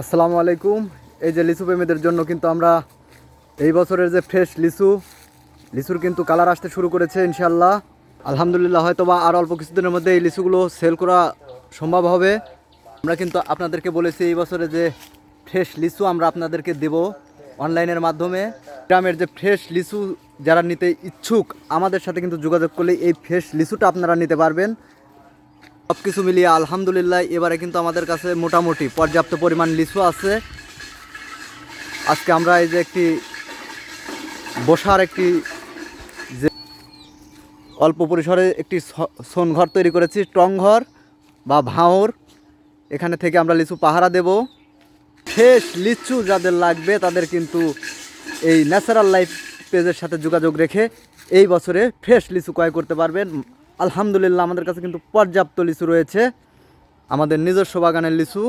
আসসালামু আলাইকুম। এই যে লিচু প্রেমীদের জন্য কিন্তু আমরা এই বছরের যে ফ্রেশ লিচুর কিন্তু কালার আসতে শুরু করেছে ইনশাল্লাহ। আলহামদুলিল্লাহ, হয়তো বা আর অল্প কিছুদিনের মধ্যে এই লিচুগুলো সেল করা সম্ভব হবে। আমরা কিন্তু আপনাদেরকে বলেছি এই বছরে যে ফ্রেশ লিচু আমরা আপনাদেরকে দেব অনলাইনের মাধ্যমে। গ্রামের যে ফ্রেশ লিচু যারা নিতে ইচ্ছুক আমাদের সাথে কিন্তু যোগাযোগ করলে এই ফ্রেশ লিচুটা আপনারা নিতে পারবেন। সব কিছু মিলিয়ে আলহামদুলিল্লাহ এবারে কিন্তু আমাদের কাছে মোটামুটি পর্যাপ্ত পরিমাণ লিচু আছে। আজকে আমরা এই যে একটি বসার একটি যে অল্প পরিসরে একটি শোন ঘর তৈরি করেছি, টং ঘর বা ভাঁড়। এখানে থেকে আমরা লিচু পাহারা দেব। ফ্রেশ লিচু যাদের লাগবে তাদের কিন্তু এই ন্যাচারাল লাইফ পেজের সাথে যোগাযোগ রেখে এই বছরে ফ্রেশ লিচু ক্রয় করতে পারবেন। আলহামদুলিল্লাহ আমাদের কাছে কিন্তু পর্যাপ্ত লিচু রয়েছে, আমাদের নিজস্ব বাগানের লিচু।